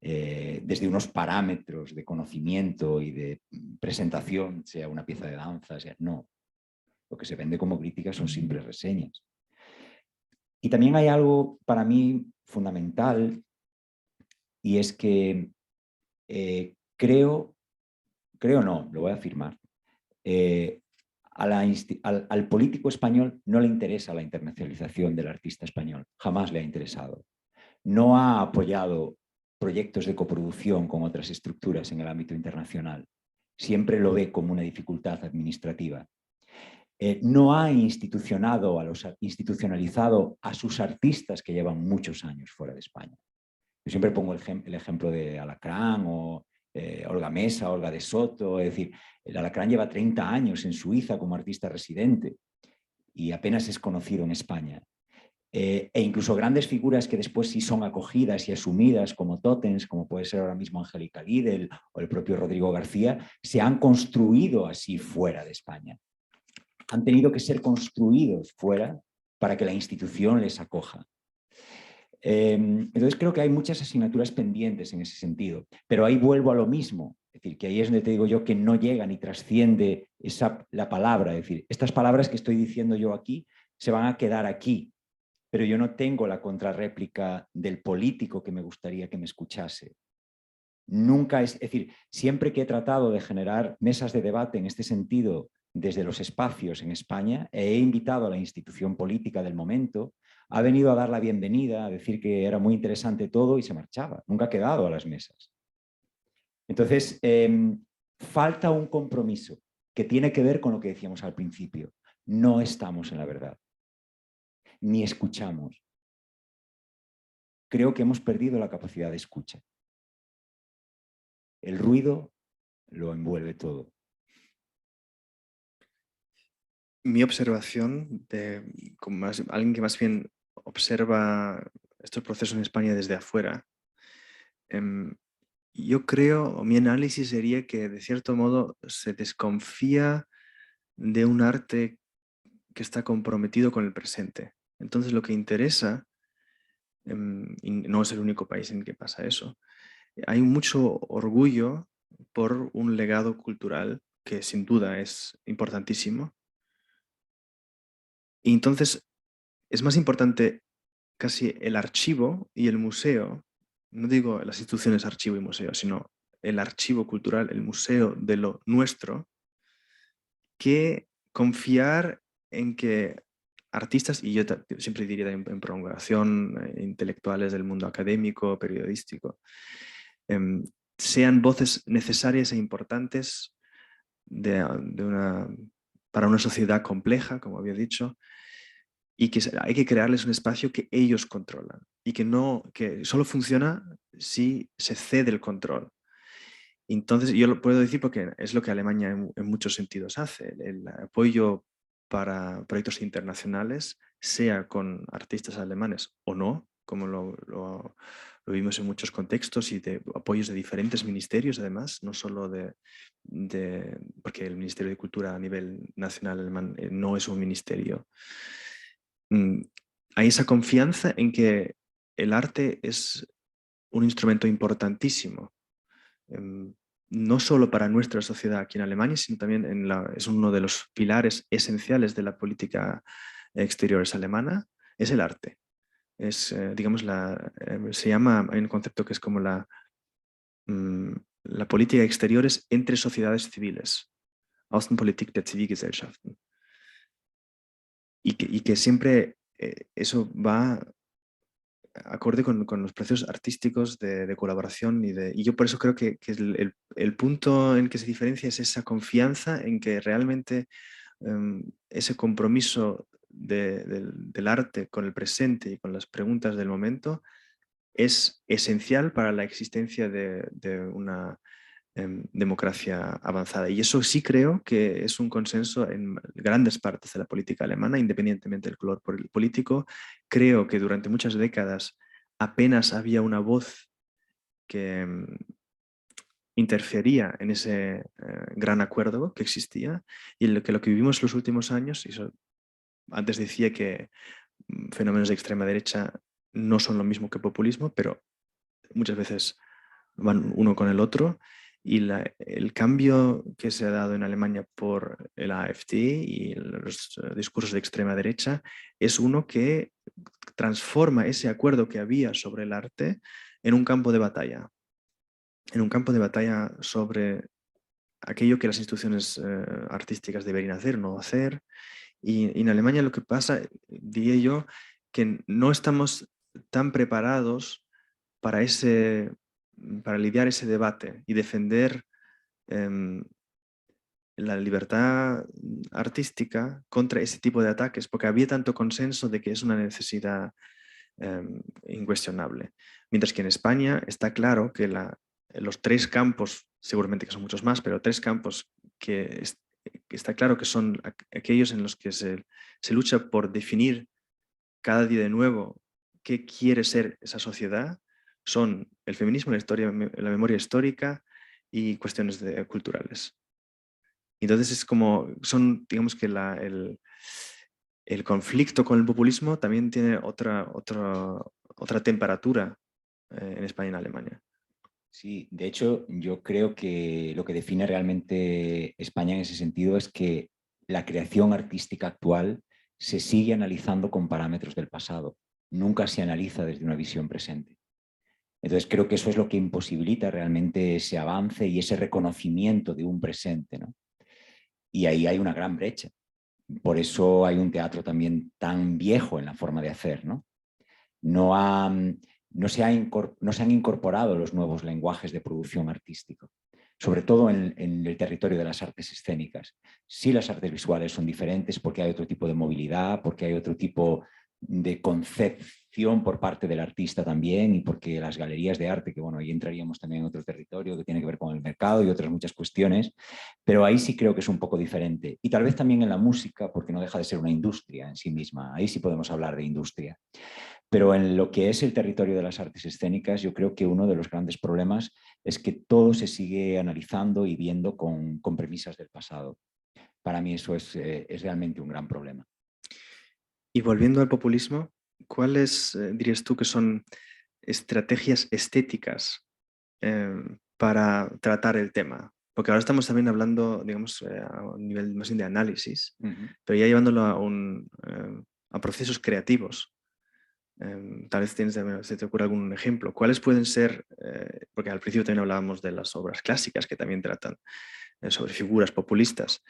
Speaker 1: Desde unos parámetros de conocimiento y de presentación, sea una pieza de danza, no. Lo que se vende como crítica son simples reseñas. Y también hay algo para mí fundamental, y es que creo no, lo voy a afirmar, al político español no le interesa la internacionalización del artista español, jamás le ha interesado. No ha apoyado proyectos de coproducción con otras estructuras en el ámbito internacional. Siempre lo ve como una dificultad administrativa. No ha institucionalizado a sus artistas que llevan muchos años fuera de España. Yo siempre pongo el ejemplo de Alacrán o Olga Mesa, Olga de Soto. Es decir, el Alacrán lleva 30 años en Suiza como artista residente y apenas es conocido en España. E incluso grandes figuras que después sí son acogidas y asumidas como tótems, como puede ser ahora mismo Angélica Guidel o el propio Rodrigo García, se han construido así fuera de España. Han tenido que ser construidos fuera para que la institución les acoja. Entonces creo que hay muchas asignaturas pendientes en ese sentido, pero ahí vuelvo a lo mismo, es decir, que ahí es donde te digo yo que no llega ni trasciende la palabra, es decir, estas palabras que estoy diciendo yo aquí se van a quedar aquí, pero yo no tengo la contrarréplica del político que me gustaría que me escuchase. Nunca es decir, siempre que he tratado de generar mesas de debate en este sentido desde los espacios en España, he invitado a la institución política del momento, ha venido a dar la bienvenida, a decir que era muy interesante todo y se marchaba. Nunca ha quedado a las mesas. Entonces, falta un compromiso que tiene que ver con lo que decíamos al principio. No estamos en la verdad, ni escuchamos. Creo que hemos perdido la capacidad de escucha. El ruido lo envuelve todo.
Speaker 2: Mi observación, como alguien que más bien observa estos procesos en España desde afuera, yo creo, o mi análisis sería que de cierto modo se desconfía de un arte que está comprometido con el presente. Entonces lo que interesa, y no es el único país en que pasa eso, hay mucho orgullo por un legado cultural que sin duda es importantísimo. Y entonces es más importante casi el archivo y el museo, no digo las instituciones archivo y museo, sino el archivo cultural, el museo de lo nuestro, que confiar en que artistas, y yo siempre diría en prolongación, intelectuales del mundo académico, periodístico, em, sean voces necesarias e importantes para una sociedad compleja, como había dicho, y que hay que crearles un espacio que ellos controlan y que solo funciona si se cede el control. Entonces, yo lo puedo decir porque es lo que Alemania en muchos sentidos hace. El apoyo para proyectos internacionales, sea con artistas alemanes o no, como lo vimos en muchos contextos y de apoyos de diferentes ministerios, además, no solo porque el Ministerio de Cultura a nivel nacional alemán no es un ministerio. Hay esa confianza en que el arte es un instrumento importantísimo, no solo para nuestra sociedad aquí en Alemania, sino también es uno de los pilares esenciales de la política exterior alemana, es el arte. Digamos, se llama, hay un concepto que es como la política exterior es entre sociedades civiles, Außenpolitik der Zivilgesellschaften. Y que siempre eso va acorde con los procesos artísticos de colaboración y yo por eso creo que el punto en que se diferencia es esa confianza en que realmente ese compromiso del arte con el presente y con las preguntas del momento es esencial para la existencia de una democracia avanzada. Y eso sí creo que es un consenso en grandes partes de la política alemana, independientemente del color político. Creo que durante muchas décadas apenas había una voz que interfería en ese gran acuerdo que existía y lo que vivimos los últimos años, y eso, antes decía que fenómenos de extrema derecha no son lo mismo que populismo, pero muchas veces van uno con el otro. Y el cambio que se ha dado en Alemania por el AfD y los discursos de extrema derecha es uno que transforma ese acuerdo que había sobre el arte en un campo de batalla. En un campo de batalla sobre aquello que las instituciones artísticas deberían hacer, no hacer. Y en Alemania lo que pasa, diría yo, que no estamos tan preparados para lidiar ese debate y defender la libertad artística contra ese tipo de ataques, porque había tanto consenso de que es una necesidad incuestionable. Mientras que en España está claro que los tres campos, seguramente que son muchos más, pero tres campos que está claro que son aquellos en los que se lucha por definir cada día de nuevo qué quiere ser esa sociedad, son el feminismo, la memoria histórica y cuestiones culturales. Entonces es como, digamos que el conflicto con el populismo también tiene otra temperatura en España y en Alemania.
Speaker 1: Sí, de hecho, yo creo que lo que define realmente España en ese sentido es que la creación artística actual se sigue analizando con parámetros del pasado, nunca se analiza desde una visión presente. Entonces creo que eso es lo que imposibilita realmente ese avance y ese reconocimiento de un presente, ¿no? Y ahí hay una gran brecha. Por eso hay un teatro también tan viejo en la forma de hacer, ¿no? No se han incorporado los nuevos lenguajes de producción artística, sobre todo en el territorio de las artes escénicas. Sí, las artes visuales son diferentes porque hay otro tipo de movilidad, porque hay otro tipo de concepción por parte del artista también y porque las galerías de arte, que bueno, ahí entraríamos también en otro territorio que tiene que ver con el mercado y otras muchas cuestiones, pero ahí sí creo que es un poco diferente. Y tal vez también en la música, porque no deja de ser una industria en sí misma. Ahí sí podemos hablar de industria. Pero en lo que es el territorio de las artes escénicas, yo creo que uno de los grandes problemas es que todo se sigue analizando y viendo con premisas del pasado. Para mí eso es realmente un gran problema.
Speaker 2: Y volviendo al populismo, ¿cuáles dirías tú que son estrategias estéticas para tratar el tema? Porque ahora estamos también hablando, digamos, a un nivel más bien de análisis, pero ya llevándolo a procesos creativos. Tal vez se te ocurre algún ejemplo. ¿Cuáles pueden ser, porque al principio también hablábamos de las obras clásicas que también tratan sobre figuras populistas,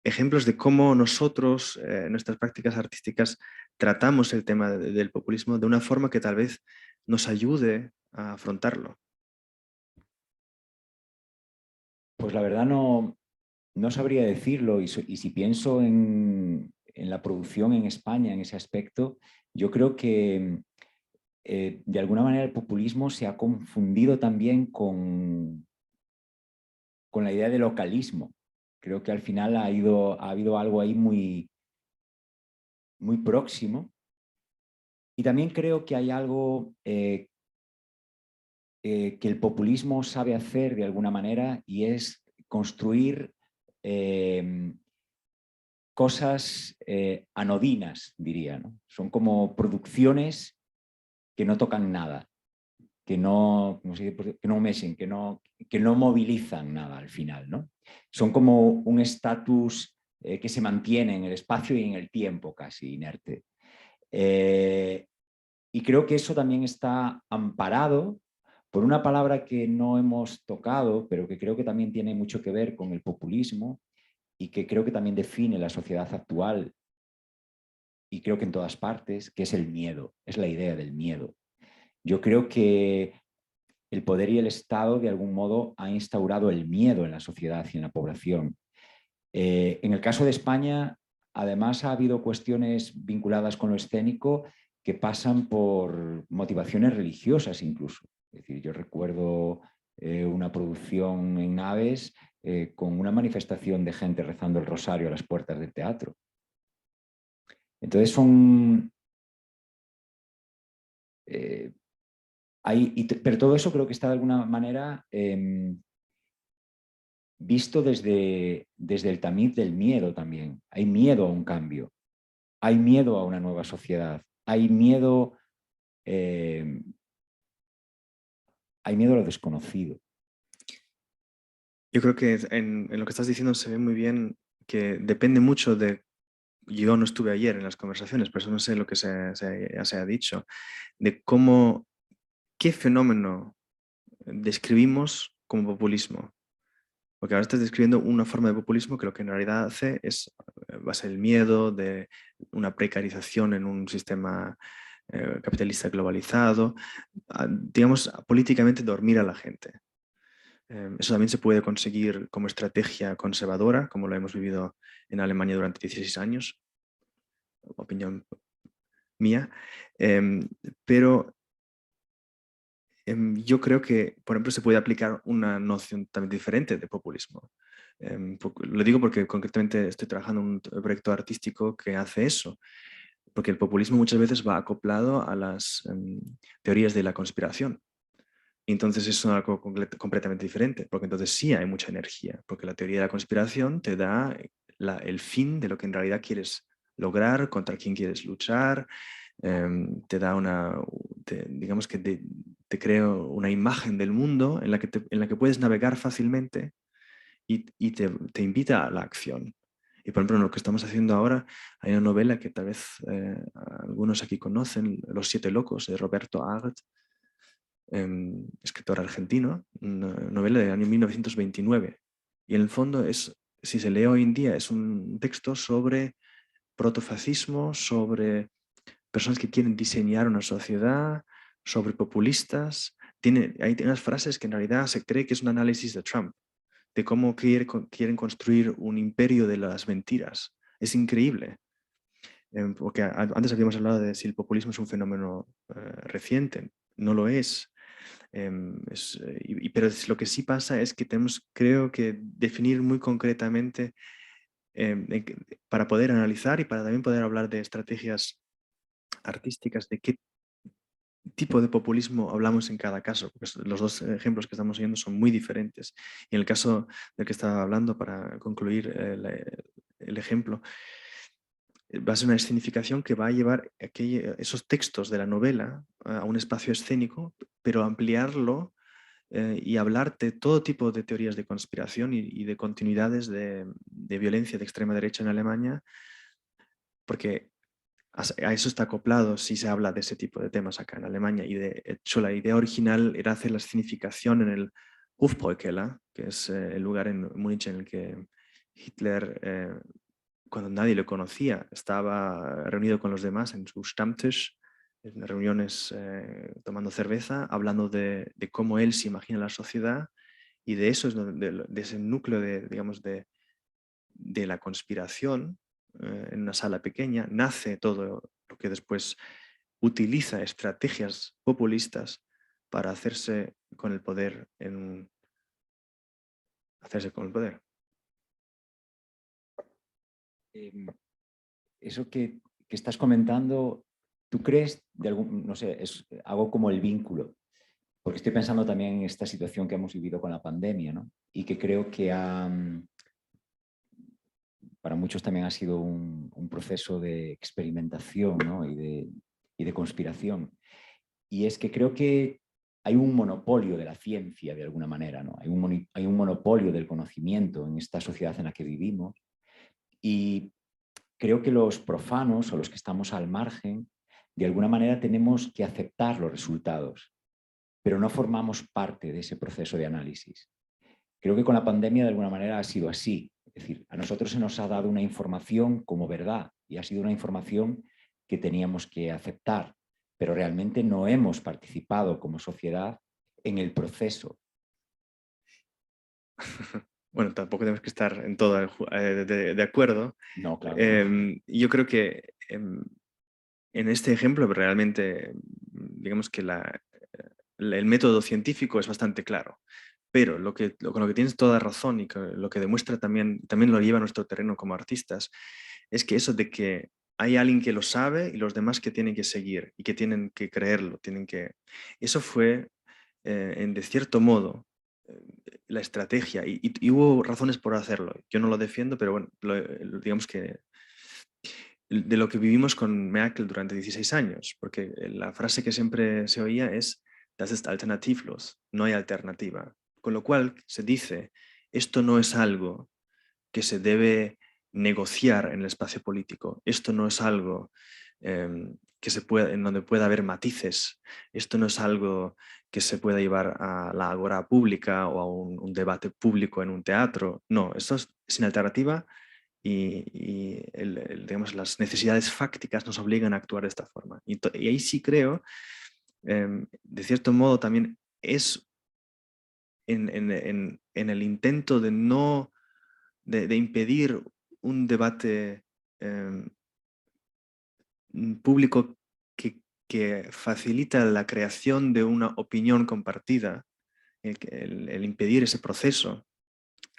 Speaker 2: ejemplos de cómo nosotros, en nuestras prácticas artísticas, tratamos el tema del populismo de una forma que tal vez nos ayude a afrontarlo?
Speaker 1: Pues la verdad no sabría decirlo y si pienso en la producción en España en ese aspecto, yo creo que de alguna manera el populismo se ha confundido también con la idea de localismo. Creo que al final ha habido algo ahí muy próximo. Y también creo que hay algo que el populismo sabe hacer de alguna manera y es construir cosas anodinas, diría, ¿no? Son como producciones que no tocan nada, que no, que no mesen, que no movilizan nada al final, ¿no? Son como un estatus que se mantiene en el espacio y en el tiempo casi inerte. Y creo que eso también está amparado por una palabra que no hemos tocado, pero que creo que también tiene mucho que ver con el populismo y que creo que también define la sociedad actual y creo que en todas partes, que es el miedo, es la idea del miedo. Yo creo que el poder y el Estado de algún modo han instaurado el miedo en la sociedad y en la población. En el caso de España, además ha habido cuestiones vinculadas con lo escénico que pasan por motivaciones religiosas incluso. Es decir, yo recuerdo una producción en Naves con una manifestación de gente rezando el rosario a las puertas del teatro. Entonces eh, pero todo eso creo que está de alguna manera visto desde el tamiz del miedo también. Hay miedo a un cambio, hay miedo a una nueva sociedad, eh, hay miedo a lo desconocido.
Speaker 2: Yo creo que en lo que estás diciendo se ve muy bien que depende mucho de, yo no estuve ayer en las conversaciones, pero eso no sé lo que ya se ha dicho, de cómo, qué fenómeno describimos como populismo. Porque ahora estás describiendo una forma de populismo que lo que en realidad hace es basa el miedo de una precarización en un sistema capitalista globalizado, digamos, políticamente dormir a la gente. Eso también se puede conseguir como estrategia conservadora, como lo hemos vivido en Alemania durante 16 años, opinión mía. Pero yo creo que, por ejemplo, se puede aplicar una noción también diferente de populismo. Lo digo porque concretamente estoy trabajando en un proyecto artístico que hace eso, porque el populismo muchas veces va acoplado a las teorías de la conspiración. Entonces eso es algo completamente diferente, porque entonces sí hay mucha energía, porque la teoría de la conspiración te da el fin de lo que en realidad quieres lograr, contra quién quieres luchar, te da digamos que te crea una imagen del mundo en la que puedes navegar fácilmente y te invita a la acción. Y por ejemplo, en lo que estamos haciendo ahora, hay una novela que tal vez algunos aquí conocen, Los Siete Locos, de Roberto Art, escritor argentino, una novela del año 1929. Y en el fondo si se lee hoy en día, es un texto sobre protofascismo, sobre personas que quieren diseñar una sociedad, sobre populistas. Hay unas frases que en realidad se cree que es un análisis de Trump, de cómo quieren construir un imperio de las mentiras. Es increíble, porque antes habíamos hablado de si el populismo es un fenómeno reciente. No lo es. Pero lo que sí pasa es que tenemos, creo que, definir muy concretamente para poder analizar y para también poder hablar de estrategias artísticas de qué tipo de populismo hablamos en cada caso, porque los dos ejemplos que estamos viendo son muy diferentes. Y en el caso del que estaba hablando, para concluir el ejemplo, va a ser una escenificación que va a llevar esos textos de la novela a un espacio escénico, pero ampliarlo y hablarte todo tipo de teorías de conspiración y de continuidades de violencia de extrema derecha en Alemania, porque a eso está acoplado si se habla de ese tipo de temas acá en Alemania. Y de hecho la idea original era hacer la escenificación en el Hofbräukeller, que es el lugar en Múnich en el que Hitler, cuando nadie lo conocía, estaba reunido con los demás en su Stammtisch, en reuniones tomando cerveza, hablando de cómo él se imagina la sociedad, y de eso es de ese núcleo digamos, de la conspiración en una sala pequeña, nace todo lo que después utiliza estrategias populistas para hacerse con el poder hacerse con el poder.
Speaker 1: Eso que estás comentando, ¿tú crees de algún, no sé, es algo como el vínculo? Porque estoy pensando también en esta situación que hemos vivido con la pandemia, ¿no? Y que creo que para muchos también ha sido un proceso de experimentación, ¿no? y de conspiración. Y es que creo que hay un monopolio de la ciencia de alguna manera, ¿no? Hay un monopolio del conocimiento en esta sociedad en la que vivimos. Y creo que los profanos o los que estamos al margen, de alguna manera tenemos que aceptar los resultados, pero no formamos parte de ese proceso de análisis. Creo que con la pandemia de alguna manera ha sido así. Es decir, a nosotros se nos ha dado una información como verdad y ha sido una información que teníamos que aceptar, pero realmente no hemos participado como sociedad en el proceso.
Speaker 2: Bueno, tampoco tenemos que estar en todo de acuerdo.
Speaker 1: No, claro.
Speaker 2: Yo creo que en este ejemplo realmente, digamos que el método científico es bastante claro, pero con lo que tienes toda razón y lo que demuestra también lo lleva a nuestro terreno como artistas, es que eso de que hay alguien que lo sabe y los demás que tienen que seguir y que tienen que creerlo, Eso fue, de cierto modo, la estrategia y hubo razones por hacerlo. Yo no lo defiendo, pero bueno, digamos que de lo que vivimos con Merkel durante 16 años, porque la frase que siempre se oía es "Das ist alternativlos", no hay alternativa. Con lo cual se dice, esto no es algo que se debe negociar en el espacio político, esto no es algo en donde pueda haber matices, esto no es algo que se pueda llevar a la agora pública o a un debate público en un teatro, no, esto es sin alternativa y digamos, las necesidades fácticas nos obligan a actuar de esta forma. Y ahí sí creo, de cierto modo, también es en el intento de no de impedir un debate público que facilita la creación de una opinión compartida, el impedir ese proceso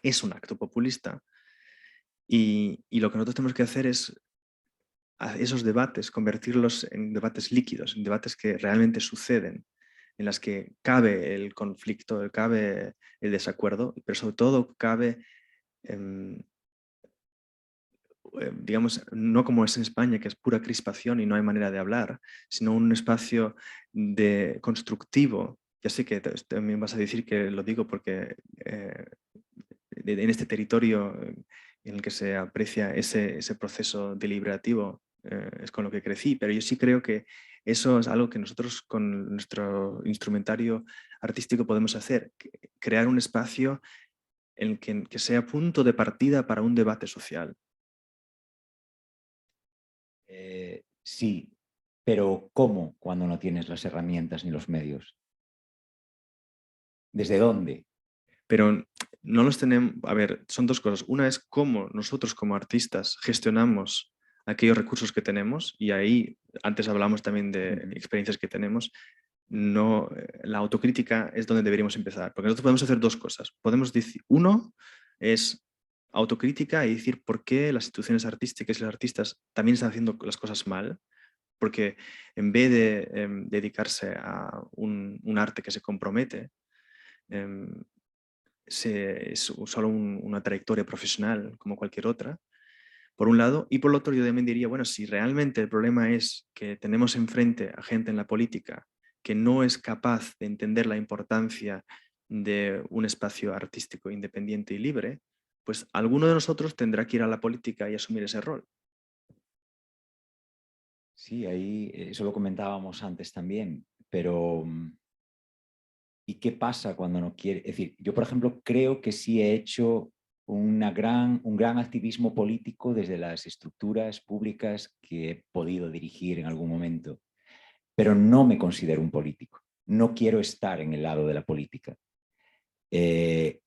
Speaker 2: es un acto populista. Y lo que nosotros tenemos que hacer es a esos debates, convertirlos en debates líquidos, en debates que realmente suceden, en las que cabe el conflicto, cabe el desacuerdo, pero sobre todo cabe, em, digamos, no como es en España, que es pura crispación y no hay manera de hablar, sino un espacio constructivo. Ya sé que también vas a decir que lo digo porque en este territorio en el que se aprecia ese proceso deliberativo es con lo que crecí, pero yo sí creo que eso es algo que nosotros con nuestro instrumentario artístico podemos hacer, crear un espacio en el que sea punto de partida para un debate social.
Speaker 1: Sí, pero ¿cómo cuando no tienes las herramientas ni los medios? ¿Desde dónde?
Speaker 2: Pero no los tenemos, a ver, son dos cosas. Una es cómo nosotros como artistas gestionamos aquellos recursos que tenemos, y ahí antes hablamos también de experiencias que tenemos. No, la autocrítica es donde deberíamos empezar, porque nosotros podemos hacer dos cosas. Podemos decir, uno es autocrítica y decir por qué las instituciones artísticas y los artistas también están haciendo las cosas mal, porque en vez de dedicarse a un arte que se compromete, es solo una trayectoria profesional como cualquier otra, por un lado, y por el otro yo también diría, bueno, si realmente el problema es que tenemos enfrente a gente en la política que no es capaz de entender la importancia de un espacio artístico independiente y libre, pues alguno de nosotros tendrá que ir a la política y asumir ese rol.
Speaker 1: Sí, ahí eso lo comentábamos antes también, pero ¿y qué pasa cuando no quiere? Es decir, yo, por ejemplo, creo que sí he hecho un gran activismo político desde las estructuras públicas que he podido dirigir en algún momento, pero no me considero un político. No quiero estar en el lado de la política. El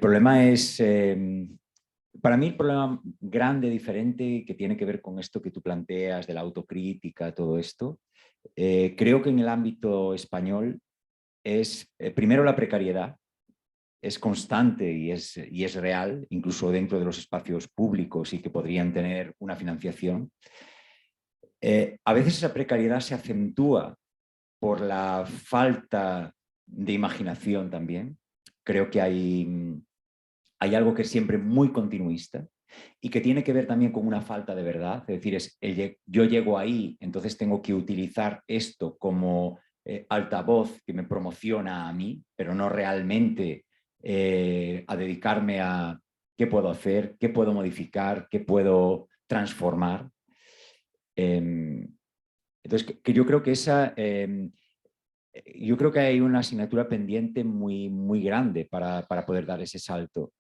Speaker 1: problema es, para mí el problema grande, diferente, que tiene que ver con esto que tú planteas de la autocrítica, todo esto, creo que en el ámbito español es, primero, la precariedad, es constante y es real, incluso dentro de los espacios públicos y que podrían tener una financiación. A veces esa precariedad se acentúa por la falta de imaginación también. Creo que hay algo que es siempre muy continuista y que tiene que ver también con una falta de verdad. Es decir, yo llego ahí, entonces tengo que utilizar esto como altavoz que me promociona a mí, pero no realmente a dedicarme a qué puedo hacer, qué puedo modificar, qué puedo transformar. Entonces, que yo creo que yo creo que hay una asignatura pendiente muy, muy grande para poder dar ese salto.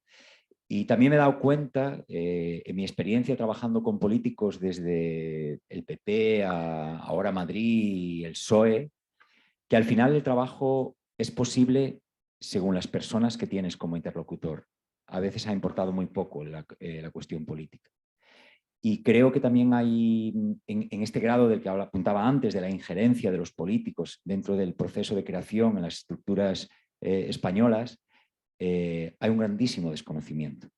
Speaker 1: Y también me he dado cuenta, en mi experiencia trabajando con políticos desde el PP a ahora Madrid y el PSOE, que al final el trabajo es posible según las personas que tienes como interlocutor. A veces ha importado muy poco la cuestión política. Y creo que también hay, en este grado del que apuntaba antes, de la injerencia de los políticos dentro del proceso de creación en las estructuras españolas, hay un grandísimo desconocimiento.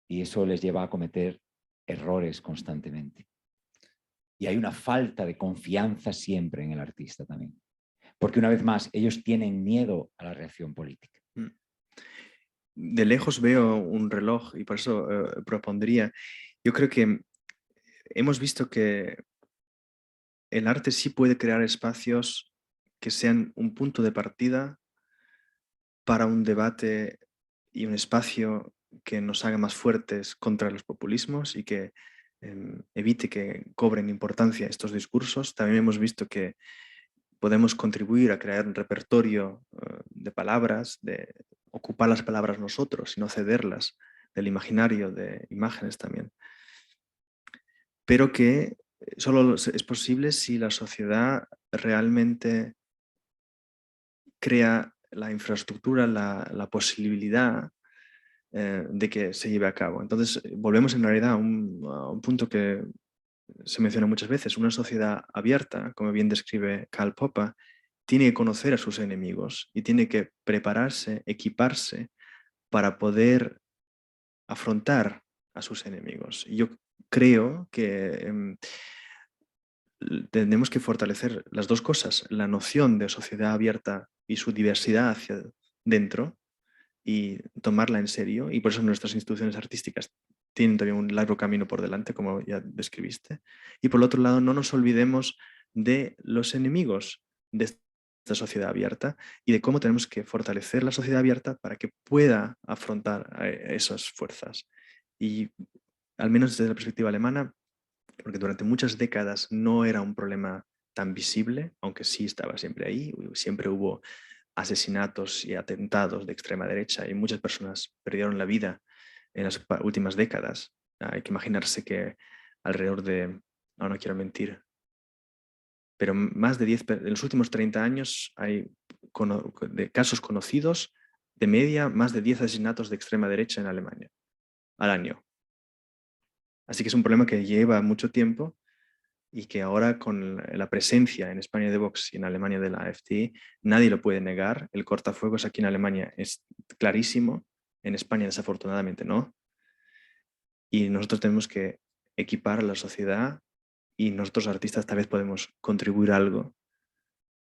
Speaker 1: Y eso les lleva a cometer errores constantemente. Y hay una falta de confianza siempre en el artista también. Porque una vez más, ellos tienen miedo a la reacción política.
Speaker 2: De lejos veo un reloj y por eso propondría, yo creo que hemos visto que el arte sí puede crear espacios que sean un punto de partida para un debate y un espacio que nos haga más fuertes contra los populismos y que evite que cobren importancia estos discursos. También hemos visto que podemos contribuir a crear un repertorio de palabras, de ocupar las palabras nosotros y no cederlas, del imaginario, de imágenes también. Pero que solo es posible si la sociedad realmente crea la infraestructura, la posibilidad de que se lleve a cabo. Entonces, volvemos en realidad a un punto que se menciona muchas veces. Una sociedad abierta, como bien describe Karl Popper, tiene que conocer a sus enemigos y tiene que prepararse, equiparse para poder afrontar a sus enemigos. Y yo creo que tenemos que fortalecer las dos cosas, la noción de sociedad abierta y su diversidad hacia dentro y tomarla en serio, y por eso nuestras instituciones artísticas tienen todavía un largo camino por delante, como ya describiste. Y por el otro lado, no nos olvidemos de los enemigos de esta sociedad abierta y de cómo tenemos que fortalecer la sociedad abierta para que pueda afrontar a esas fuerzas. Y al menos desde la perspectiva alemana, porque durante muchas décadas no era un problema tan visible, aunque sí estaba siempre ahí, siempre hubo asesinatos y atentados de extrema derecha y muchas personas perdieron la vida en las últimas décadas. Hay que imaginarse que alrededor de, no quiero mentir, pero más de 10, en los últimos 30 años hay de casos conocidos, de media, más de 10 asesinatos de extrema derecha en Alemania al año. Así que es un problema que lleva mucho tiempo y que ahora con la presencia en España de Vox y en Alemania de la AfD, nadie lo puede negar. El cortafuegos aquí en Alemania es clarísimo, en España desafortunadamente no. Y nosotros tenemos que equipar a la sociedad y nosotros artistas tal vez podemos contribuir algo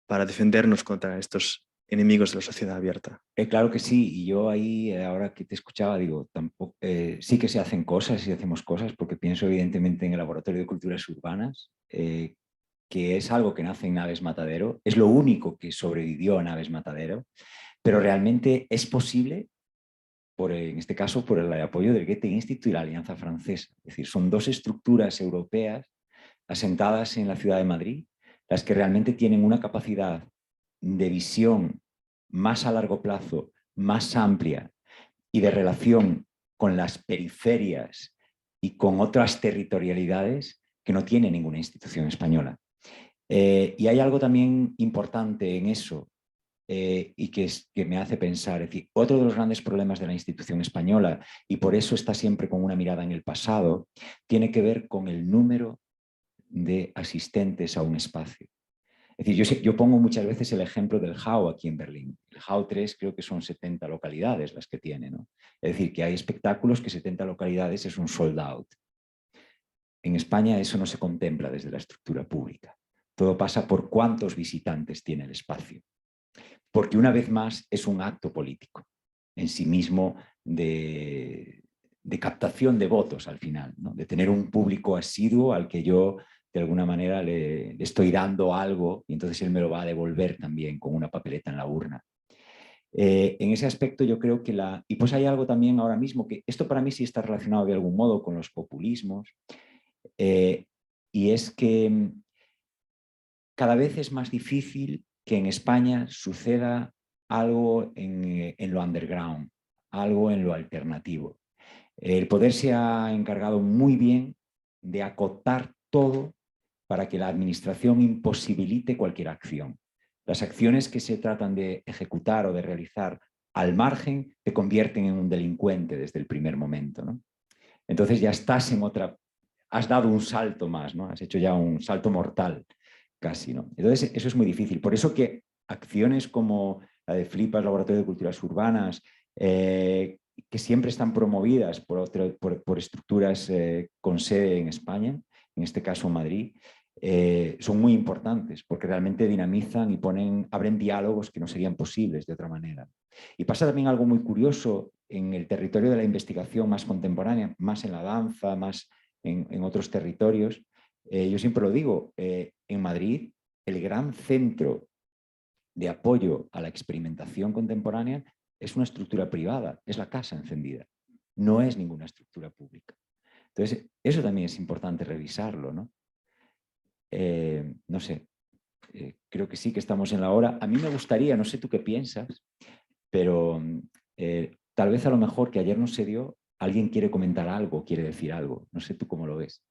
Speaker 2: para defendernos contra estos enemigos de la sociedad abierta.
Speaker 1: Claro que sí, y yo ahí, ahora que te escuchaba, digo, tampoco, sí que se hacen cosas y hacemos cosas, porque pienso evidentemente en el Laboratorio de Culturas Urbanas, que es algo que nace en Naves Matadero, es lo único que sobrevivió a Naves Matadero, pero realmente es posible, en este caso, por el apoyo del Goethe Institut y la Alianza Francesa. Es decir, son dos estructuras europeas asentadas en la ciudad de Madrid, las que realmente tienen una capacidad de visión más a largo plazo, más amplia y de relación con las periferias y con otras territorialidades que no tiene ninguna institución española. Y hay algo también importante en eso, y que me hace pensar, es decir, otro de los grandes problemas de la institución española, y por eso está siempre con una mirada en el pasado, tiene que ver con el número de asistentes a un espacio. Es decir, yo pongo muchas veces el ejemplo del HAU aquí en Berlín. El HAU 3 creo que son 70 localidades las que tiene, ¿no? Es decir, que hay espectáculos que 70 localidades es un sold out. En España eso no se contempla desde la estructura pública. Todo pasa por cuántos visitantes tiene el espacio. Porque una vez más es un acto político en sí mismo de captación de votos al final, ¿no? De tener un público asiduo al que yo de alguna manera le estoy dando algo y entonces él me lo va a devolver también con una papeleta en la urna. En ese aspecto yo creo que y pues hay algo también ahora mismo que esto para mí sí está relacionado de algún modo con los populismos, y es que cada vez es más difícil que en España suceda algo en lo underground, algo en lo alternativo. El poder se ha encargado muy bien de acotar todo para que la administración imposibilite cualquier acción. Las acciones que se tratan de ejecutar o de realizar al margen te convierten en un delincuente desde el primer momento, ¿no? Entonces ya estás en otra, has dado un salto más, ¿no? Has hecho ya un salto mortal casi, ¿no? Entonces eso es muy difícil. Por eso que acciones como la de Flipas, Laboratorio de Culturas Urbanas, que siempre están promovidas por estructuras con sede en España, en este caso Madrid, son muy importantes porque realmente dinamizan y abren diálogos que no serían posibles de otra manera. Y pasa también algo muy curioso en el territorio de la investigación más contemporánea, más en la danza, más en otros territorios. Yo siempre lo digo, en Madrid el gran centro de apoyo a la experimentación contemporánea es una estructura privada, es la Casa Encendida, no es ninguna estructura pública. Entonces, eso también es importante revisarlo, ¿no? No sé, creo que sí que estamos en la hora. A mí me gustaría, no sé tú qué piensas, pero tal vez a lo mejor que ayer no se dio, alguien quiere comentar algo, quiere decir algo. No sé tú cómo lo ves.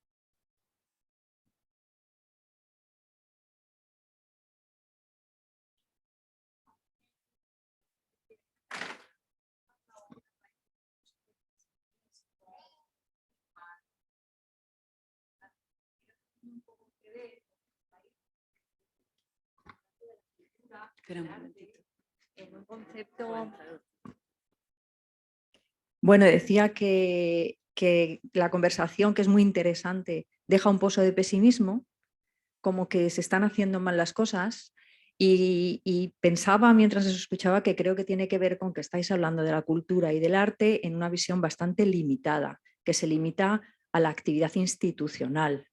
Speaker 3: Espera un momentito.
Speaker 4: En un concepto... Bueno, decía que la conversación, que es muy interesante, deja un pozo de pesimismo, como que se están haciendo mal las cosas, y pensaba mientras os escuchaba que creo que tiene que ver con que estáis hablando de la cultura y del arte en una visión bastante limitada, que se limita a la actividad institucional.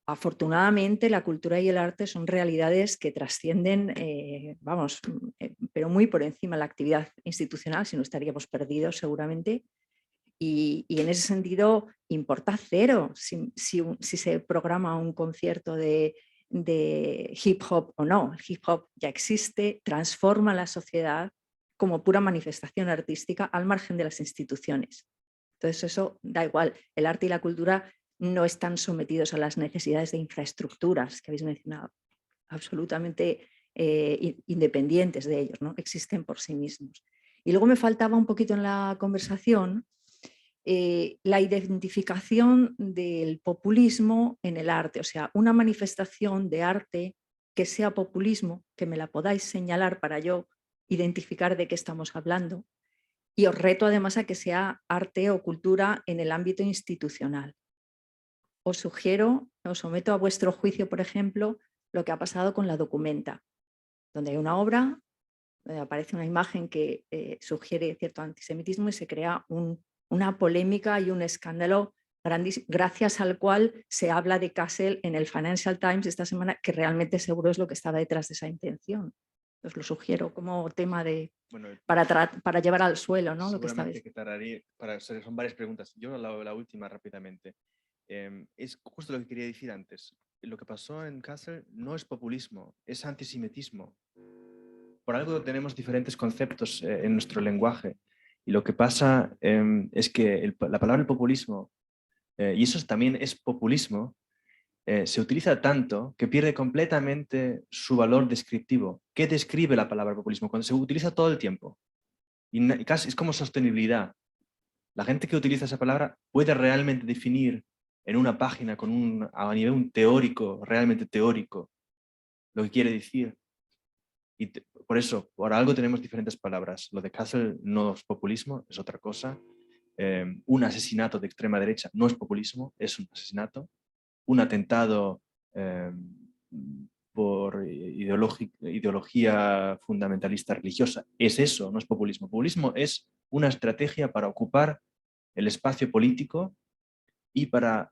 Speaker 4: Afortunadamente, la cultura y el arte son realidades que trascienden, pero muy por encima de la actividad institucional, si no estaríamos perdidos seguramente. Y en ese sentido importa cero si se programa un concierto de hip hop o no. El hip hop ya existe, transforma la sociedad como pura manifestación artística al margen de las instituciones. Entonces eso da igual, el arte y la cultura no están sometidos a las necesidades de infraestructuras que habéis mencionado, absolutamente independientes de ellos, ¿no? Existen por sí mismos. Y luego me faltaba un poquito en la conversación la identificación del populismo en el arte, o sea, una manifestación de arte que sea populismo, que me la podáis señalar para yo identificar de qué estamos hablando. Y os reto además a que sea arte o cultura en el ámbito institucional. os sugiero, os someto a vuestro juicio, por ejemplo, lo que ha pasado con la Documenta, donde hay una obra, donde aparece una imagen que sugiere cierto antisemitismo y se crea una polémica y un escándalo gracias al cual se habla de Kassel en el Financial Times esta semana, que realmente seguro es lo que estaba detrás de esa intención. Os lo sugiero como tema para llevar al suelo, ¿no? Lo que está
Speaker 2: seguramente que tardaré, son varias preguntas. Yo la última rápidamente. Es justo lo que quería decir antes. Lo que pasó en Kassel no es populismo, es antisemitismo. Por algo tenemos diferentes conceptos en nuestro lenguaje. Y lo que pasa es que la palabra populismo, y eso también es populismo, se utiliza tanto que pierde completamente su valor descriptivo. ¿Qué describe la palabra populismo? Cuando se utiliza todo el tiempo. Y casi es como sostenibilidad. La gente que utiliza esa palabra puede realmente definir en una página a nivel teórico, realmente teórico, lo que quiere decir. Y por eso, por algo tenemos diferentes palabras. Lo de Kassel no es populismo, es otra cosa. Un asesinato de extrema derecha no es populismo, es un asesinato. Un atentado por ideología fundamentalista religiosa es eso, no es populismo. Populismo es una estrategia para ocupar el espacio político y para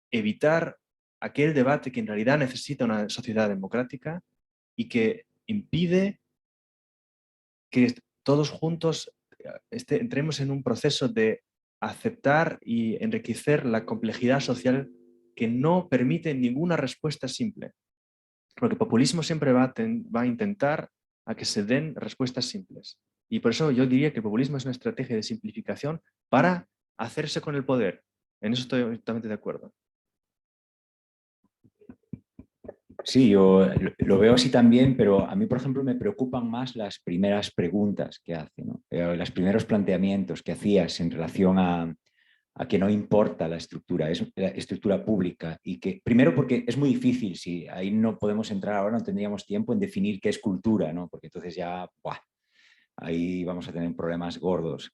Speaker 2: evitar aquel debate que en realidad necesita una sociedad democrática y que impide que todos juntos entremos en un proceso de aceptar y enriquecer la complejidad social que no permite ninguna respuesta simple. Porque el populismo siempre va a intentar a que se den respuestas simples. Y por eso yo diría que el populismo es una estrategia de simplificación para hacerse con el poder. En eso estoy totalmente de acuerdo.
Speaker 1: Sí, yo lo veo así también, pero a mí, por ejemplo, me preocupan más las primeras preguntas que hace, ¿no? Los primeros planteamientos que hacías en relación a que no importa la estructura, es la estructura pública y que, primero porque es muy difícil, si ahí no podemos entrar ahora, no tendríamos tiempo en definir qué es cultura, ¿no? Porque entonces ya, ¡buah!, ahí vamos a tener problemas gordos.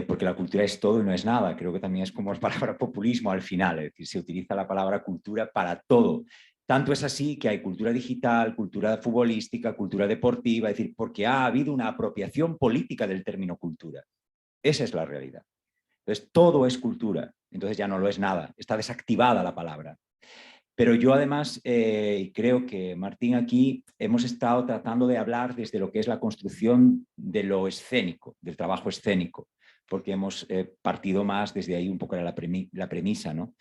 Speaker 1: Porque la cultura es todo y no es nada. Creo que también es como la palabra populismo al final, es decir, se utiliza la palabra cultura para todo. Tanto es así que hay cultura digital, cultura futbolística, cultura deportiva, es decir, porque ha habido una apropiación política del término cultura. Esa es la realidad. Entonces, todo es cultura, entonces ya no lo es nada, está desactivada la palabra. Pero yo además creo que Martín aquí hemos estado tratando de hablar desde lo que es la construcción de lo escénico, del trabajo escénico, porque hemos partido más desde ahí un poco la premisa, ¿no?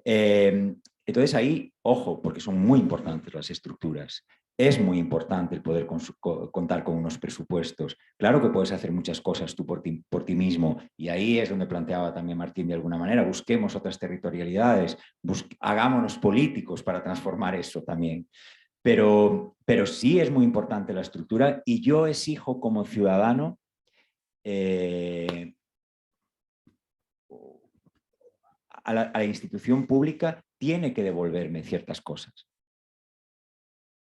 Speaker 1: Entonces ahí, ojo, porque son muy importantes las estructuras. Es muy importante el poder contar con unos presupuestos. Claro que puedes hacer muchas cosas tú por ti mismo, y ahí es donde planteaba también Martín de alguna manera, busquemos otras territorialidades, hagámonos políticos para transformar eso también. Pero sí es muy importante la estructura y yo exijo como ciudadano a la institución pública tiene que devolverme ciertas cosas.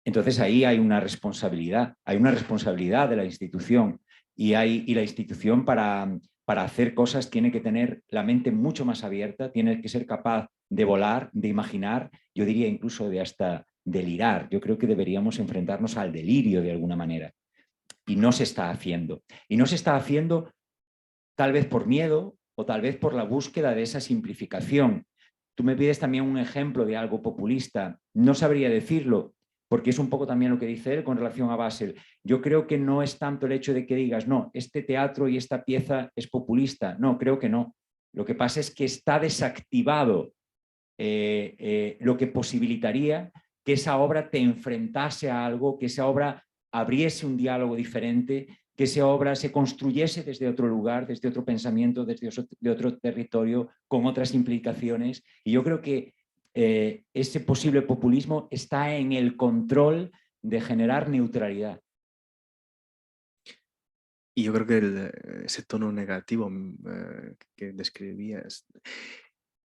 Speaker 1: Entonces ahí hay una responsabilidad de la institución y la institución para hacer cosas tiene que tener la mente mucho más abierta, tiene que ser capaz de volar, de imaginar, yo diría incluso de hasta delirar. Yo creo que deberíamos enfrentarnos al delirio de alguna manera y no se está haciendo. Y no se está haciendo tal vez por miedo o tal vez por la búsqueda de esa simplificación. Tú me pides también un ejemplo de algo populista. No sabría decirlo, porque es un poco también lo que dice él con relación a Basel. Yo creo que no es tanto el hecho de que digas, no, este teatro y esta pieza es populista. No, creo que no. Lo que pasa es que está desactivado lo que posibilitaría que esa obra te enfrentase a algo, que esa obra abriese un diálogo diferente, que esa obra se construyese desde otro lugar, desde otro pensamiento, desde otro territorio, con otras implicaciones. Y yo creo que ese posible populismo está en el control de generar neutralidad.
Speaker 2: Y yo creo que ese tono negativo que describías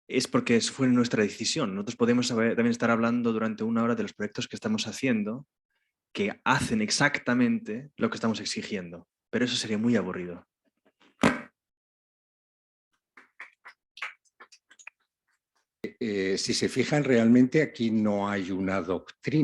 Speaker 2: es porque fue nuestra decisión. Nosotros podemos también estar hablando durante una hora de los proyectos que estamos haciendo, que hacen exactamente lo que estamos exigiendo, pero eso sería muy aburrido.
Speaker 5: Si se fijan, realmente aquí no hay una doctrina.